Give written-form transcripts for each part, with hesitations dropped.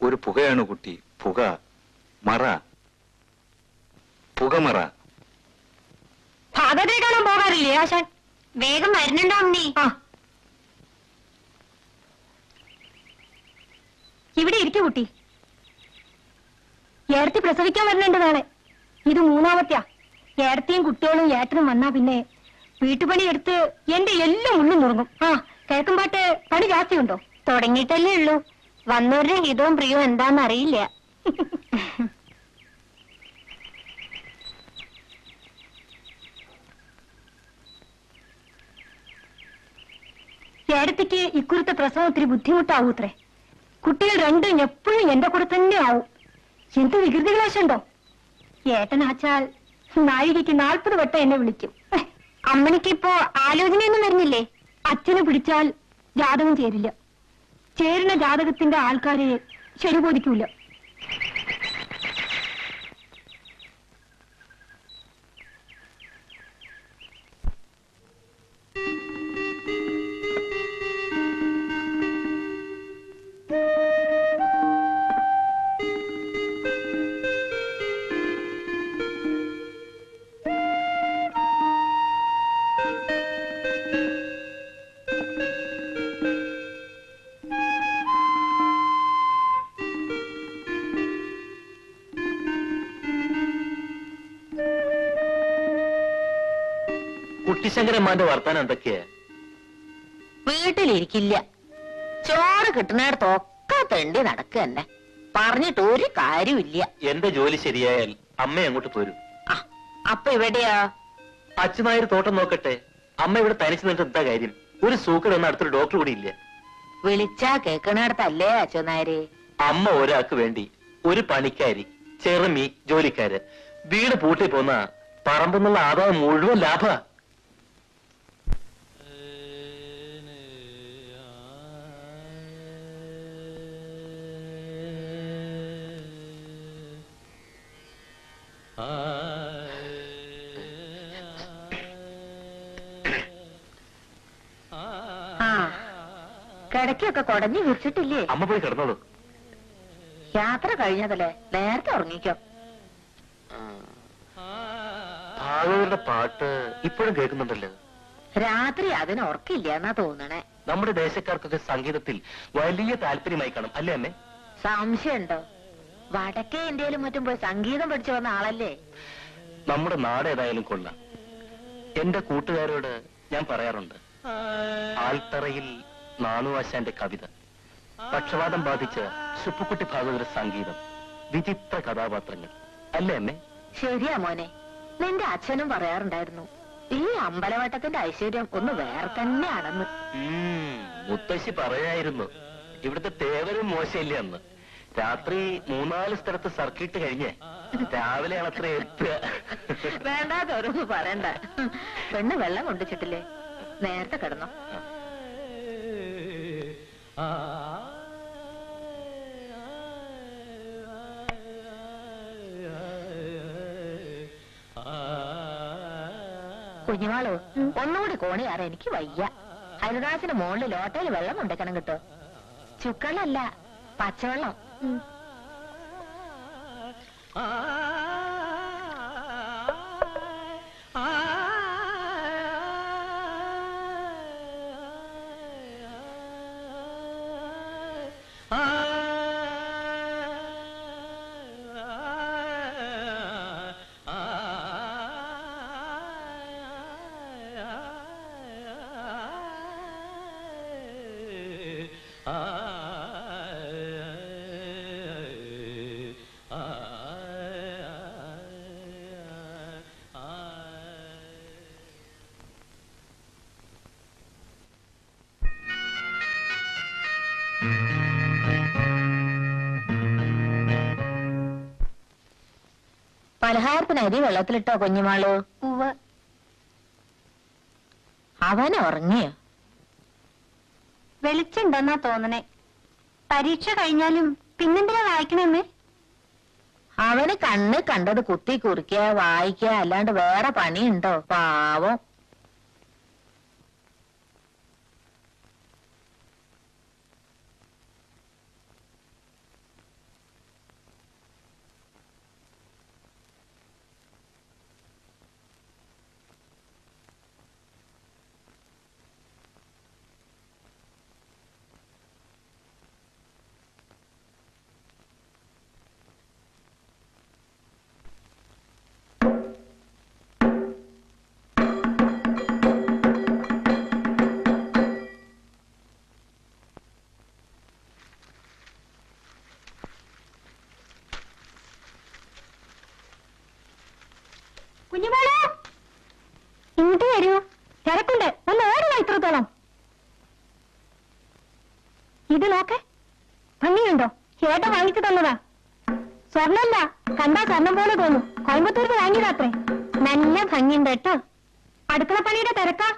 ഒരു പുകയാണ് കുട്ടി, പുക, മറ, പുകമറ. ഭാഗത്തെ കാണാൻ പോകാറില്ലേ ആശാൻ? വേഗം വരുന്നുണ്ടോ അമ്മി? ഇവിടെ ഇരിക്കു കുട്ടി. ഏടത്തി പ്രസവിക്കാൻ വരുന്നുണ്ട് നാളെ. ഇത് മൂന്നാമത്തെയാ. ഏടത്തിയും കുട്ടികളും ഏട്ടനും വന്നാ പിന്നെ വീട്ടുപണി എടുത്ത് എന്റെ എല്ലാം ഉള്ളും മുറുങ്ങും. കേൾക്കുമ്പാട്ട് പണി ജാസ്തിയുണ്ടോ? തുടങ്ങിയിട്ടല്ലേ ഉള്ളൂ. വന്നവരുടെ ഹിതവും പ്രിയവും എന്താന്ന് അറിയില്ല. ഏടത്തിക്ക് ഇക്കുറത്തെ പ്രസവം ഒത്തിരി ബുദ്ധിമുട്ടാവൂത്രേ. കുട്ടികൾ രണ്ടും എപ്പോഴും എന്റെ കൂടെ തന്നെ ആവും. എന്ത് വികൃതി ക്ലേശുണ്ടോ? ഏട്ടനാച്ചാൽ നാഴികയ്ക്ക് 40 വട്ടം എന്നെ വിളിക്കും. അമ്മണിക്കിപ്പോ ആലോചനയൊന്നും വരുന്നില്ലേ? അച്ഛനെ പിടിച്ചാൽ ജാതകം ചേരില്ല. ചേരുന്ന ജാതകത്തിന്റെ ആൾക്കാരെ ശരി ബോധിക്കൂല. കുട്ടിശങ്കരന്മാന്റെ വർത്താനം എന്തൊക്കെയാ? വീട്ടിലിരിക്കില്ല. ചോറ് കിട്ടുന്നിടത്തൊക്കെ തെണ്ടി നടക്കുക തന്നെ. പറഞ്ഞിട്ട് ഒരു കാര്യമില്ല. എന്റെ ജോലി ശരിയായാൽ അമ്മ അങ്ങോട്ട് പോരും. അപ്പൊ ഇവിടെയാ? അച്ഛനായൊരു തോട്ടം നോക്കട്ടെ. അമ്മ ഇവിടെ തനിച്ചു നിന്നിട്ട് എന്താ കാര്യം? ഒരു സൂക്കട് എന്ന അടുത്തൊരു ഡോക്ടർ കൂടി ഇല്ല. വിളിച്ചാ കേക്കണടത്തല്ലേ അച്ഛനായരെ? അമ്മ ഒരാൾക്ക് വേണ്ടി ഒരു പണിക്കാരി, ചെറുമി, ജോലിക്കാര്, വീട് പൂട്ടി പോന്ന പറമ്പെന്നുള്ള ആദായം മുഴുവൻ ലാഭ. കിടക്കൊക്കെ കുടഞ്ഞു വിരിച്ചിട്ടില്ലേ? അമ്മ പോയി കിടന്നോളൂ. യാത്ര കഴിഞ്ഞതല്ലേ, നേരത്തെ ഉറങ്ങിക്കോ. ഭാഗവതരുടെ പാട്ട് ഇപ്പോഴും കേൾക്കുന്നുണ്ടല്ലോ. രാത്രി അതിന് ഉറക്കില്ല എന്നാ തോന്നണേ. നമ്മുടെ ദേശക്കാർക്കൊക്കെ സംഗീതത്തിൽ വലിയ താല്പര്യമായി കാണും അല്ലേ അമ്മേ? സംശയമുണ്ടോ? വടക്കേ ഇന്ത്യയിലും മറ്റും പോയി സംഗീതം പഠിച്ചു വന്ന ആളല്ലേ? നമ്മുടെ നാട് ഏതായാലും കൊള്ളാം. എന്റെ കൂട്ടുകാരോട് ഞാൻ പറയാറുണ്ട്, ആൽത്തറയിൽ നാണുവാശാന്റെ കവിത, പക്ഷപാതം ബാധിച്ച സുപ്പുക്കുട്ടി ഭാഗവതരുടെ സംഗീതം, വിചിത്ര കഥാപാത്രങ്ങൾ അല്ലേ അമ്മേ? ശരിയാ മോനെ, നിന്റെ അച്ഛനും പറയാറുണ്ടായിരുന്നു ഈ അമ്പലവട്ടത്തിന്റെ ഐശ്വര്യം ഒന്ന് വേറെ തന്നെയാണെന്ന്. മുത്തശ്ശി പറയായിരുന്നു. ഇവിടുത്തെ തേവരും മോശമില്ല അന്ന്. രാത്രി 3-4 സ്ഥലത്ത് സർക്കിട്ട് കഴിഞ്ഞ് രാവിലെയാണ് അത്ര എത്തുക. വേണ്ടാതെ ഓരോന്ന് പറയണ്ട. പെണ്ണ് വെള്ളം കൊണ്ടുവച്ചിട്ടില്ലേ? നേരത്തെ കിടന്നോ. കുഞ്ഞുമാളോ, ഒന്നുകൂടി കോണിയാറ, എനിക്ക് വയ്യ. ഹരിദാസിന് മുകളിൽ ലോട്ടയിൽ വെള്ളം കൊണ്ടുവയ്ക്കണം കേട്ടോ. ചുക്കളല്ല, പച്ചവെള്ളം. പലഹാരത്തിന് അരി വെള്ളത്തിലിട്ടോ കുഞ്ഞുമാളു? അവൻ ഉറങ്ങിയോ? വെളിച്ചുണ്ടെന്നാ തോന്നണേ. പരീക്ഷ കഴിഞ്ഞാലും പിന്നെന്തിനാ വായിക്കണേ? അവന് കണ്ണ് കണ്ടത് കുത്തി കുറിക്കുക, വായിക്കുക, അല്ലാണ്ട് വേറെ പണിയുണ്ടോ? പാവം. കുഞ്ഞുമോളെ ഇങ്ങോട്ട് വരൂ, തിരക്കുണ്ട്, ഒന്ന് ഓടുക ഇത്രത്തോളം. ഇത് നോക്കെ, ഭംഗിയുണ്ടോ? ഏട്ടൻ വാങ്ങിച്ചു തന്നതാ. സ്വർണ്ണല്ല, കണ്ടാ സ്വർണം പോലെ തോന്നും. കോയമ്പത്തൂർക്ക് വാങ്ങിയതാത്രേ. നല്ല ഭംഗിയുണ്ട് കേട്ടോ. അടുക്കളപ്പണിയുടെ തിരക്കാ.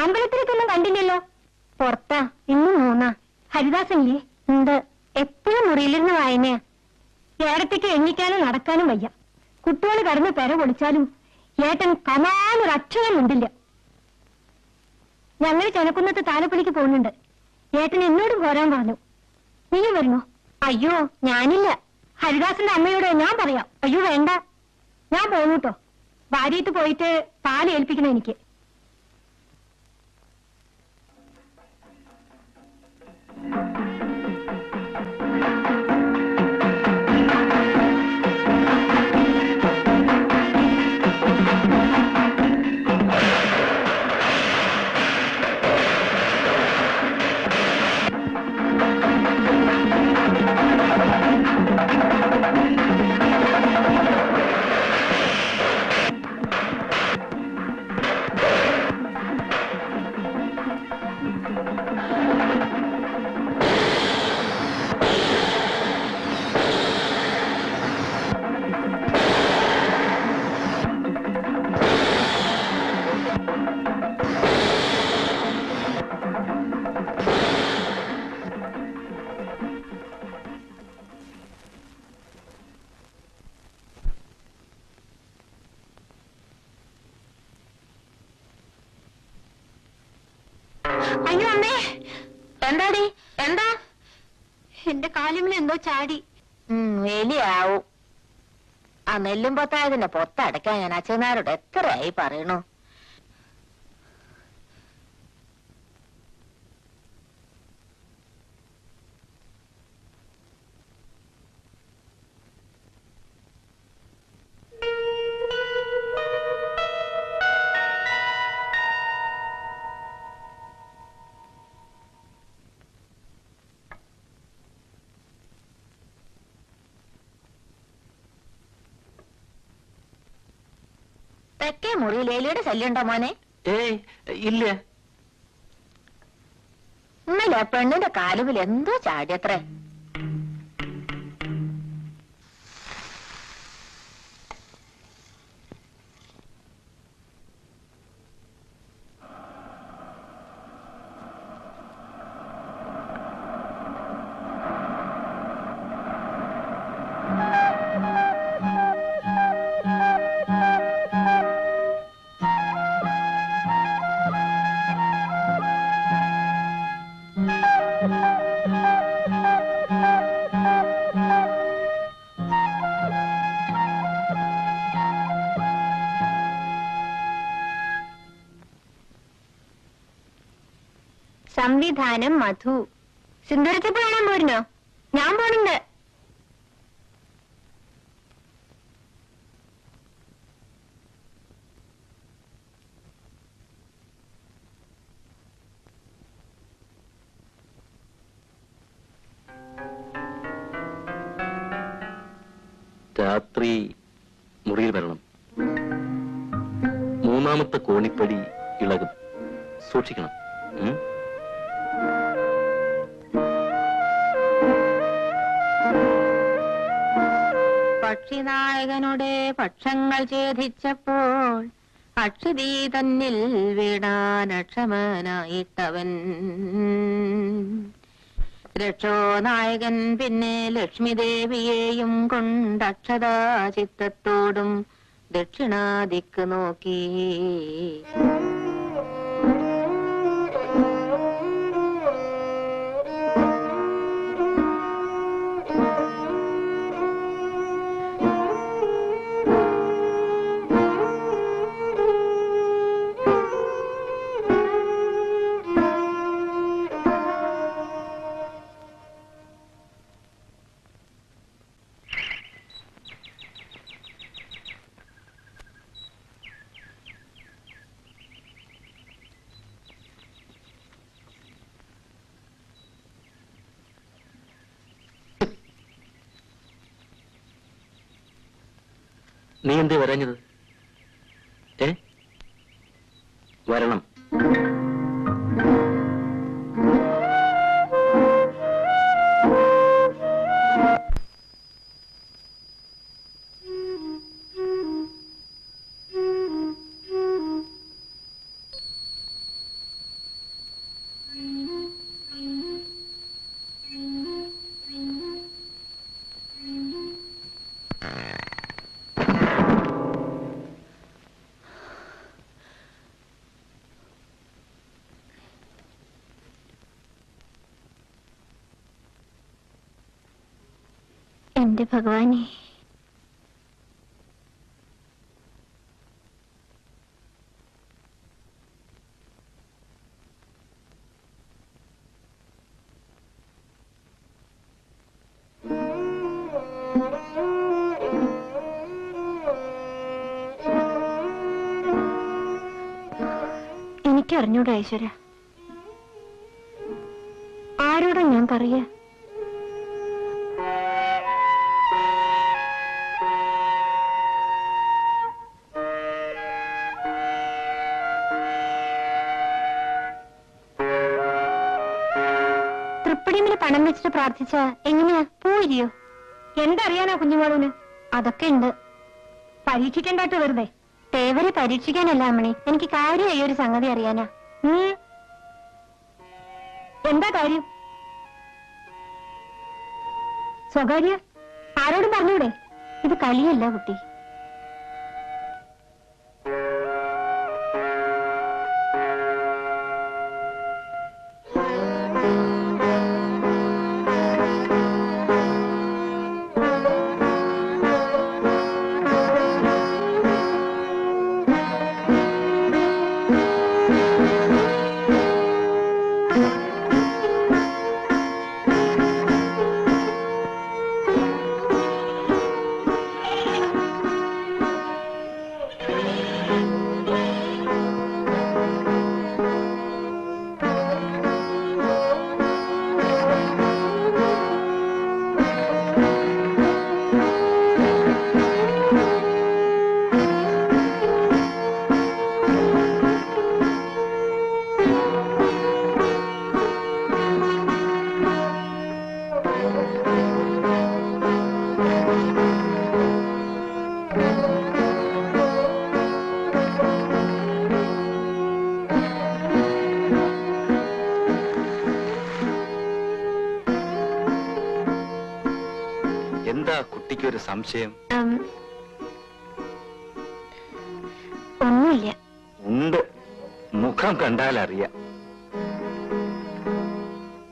അമ്പലത്തിലേക്കൊന്നും കണ്ടില്ലല്ലോ. പുറത്താ, ഇന്നും മൂന്നാ. ഹരിദാസനില്ലേ? ഉണ്ട്. എപ്പോഴും മുറിയിലിരുന്ന് വായനയാ. ഏടത്തേക്ക് എണ്ണിക്കാനും നടക്കാനും വയ്യ. കുട്ടികൾ കടന്ന് പെര പൊളിച്ചാലും ഏട്ടൻ കമാനൊരക്ഷരം ഉണ്ടില്ല. ഞങ്ങൾ ചെനക്കുന്നത്ത് താലപ്പൊലിക്ക് പോകുന്നുണ്ട്. ഏട്ടൻ എന്നോടും പോരാൻ പറഞ്ഞു. നീയും വരുന്നോ? അയ്യോ, ഞാനില്ല. ഹരിദാസന്റെ അമ്മയോട് ഞാൻ പറയാം. അയ്യോ വേണ്ട, ഞാൻ പോകുന്നു കേട്ടോ. ഭാര്യത്ത് പോയിട്ട് പാല് ഏൽപ്പിക്കണം എനിക്ക്. അയ്യോ അമ്മേ, എന്താടി? എന്താ? എന്റെ കാലിമിൽ എന്തോ ചാടി. വലിയാവും. ആ നെല്ലും പൊത്തായതിന്റെ പൊത്തടയ്ക്കാൻ ഞാൻ അച്ഛനാരോട് എത്രയായി പറയണു. തെക്കേ മുറിയിൽ എലിയുടെ ശല്യം ഉണ്ടോ മോനെ? ഏയ് ഇല്ല. ഇന്നലെ പെണ്ണിന്റെ കാലുവിൽ എന്തോ ചാടിയത്രേ. സംവിധാനം മധു. സിന്ദൂരത്തിപ്പ് കാണാൻ പോരുന്നോ? ഞാൻ പോണുണ്ട്. രാത്രി മുറിയിൽ വരണം. മൂന്നാമത്തെ കോണിപ്പടി ഇളകും, സൂക്ഷിക്കണം. പക്ഷിനായകനുടെ പക്ഷങ്ങൾ ഛേദിച്ചപ്പോൾ അക്ഷിതീ തന്നിൽ വീണാനക്ഷമനായിട്ടവൻ രക്ഷോനായകൻ പിന്നെ ലക്ഷ്മിദേവിയെയും കൊണ്ടക്ഷതാ ചിത്തത്തോടും ദക്ഷിണാദിക്ക് നോക്കി. നീ എന്തേ വരഞ്ഞത്? വരണം. എന്റെ ഭഗവാനെ, എനിക്കറിഞ്ഞൂടാ ഈശ്വര, ആരോടാ ഞാൻ പറയാ? തൃപ്പടിമില് പണം വെച്ചിട്ട് പ്രാർത്ഥിച്ച എങ്ങനെയാ പോയിരിയോ? എന്തറിയാനാ കുഞ്ഞുമോളൂന്? അതൊക്കെ ഉണ്ട്. പരീക്ഷിക്കണ്ടാട്ട് വെറുതെ. തേവരെ പരീക്ഷിക്കാനല്ല അമ്മണി, എനിക്ക് കാര്യമായി ഒരു സംഗതി അറിയാനാ. എന്താ കാര്യം? സ്വകാര്യ ആരോടും പറഞ്ഞൂടെ? ഇത് കളിയല്ല കുട്ടി. എന്താ കുട്ടിക്കൊരു സംശയം? ഒന്നുമില്ല. ഉണ്ട്, മുഖം കണ്ടാൽ അറിയാം.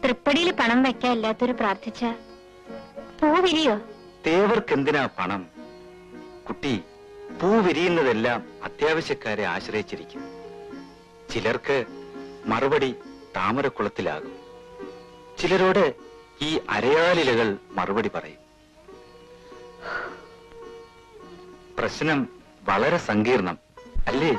തൃപ്പടിയിൽ പണം വെക്കാല്ലാത്തൊരു പ്രാർത്ഥിച്ച പൂ വിരിയോ? തേവർക്ക് എന്തിനാ പണം? കുട്ടി, പൂ വിരിയുന്നതെല്ലാം അത്യാവശ്യക്കാരെ ആശ്രയിച്ചിരിക്കും. ചിലർക്ക് മറുപടി താമരക്കുളത്തിലാകും. ചിലരോട് ഈ അരയാലിലകൾ മറുപടി പറയും. പ്രശ്നം വളരെ സങ്കീർണം അല്ലേ?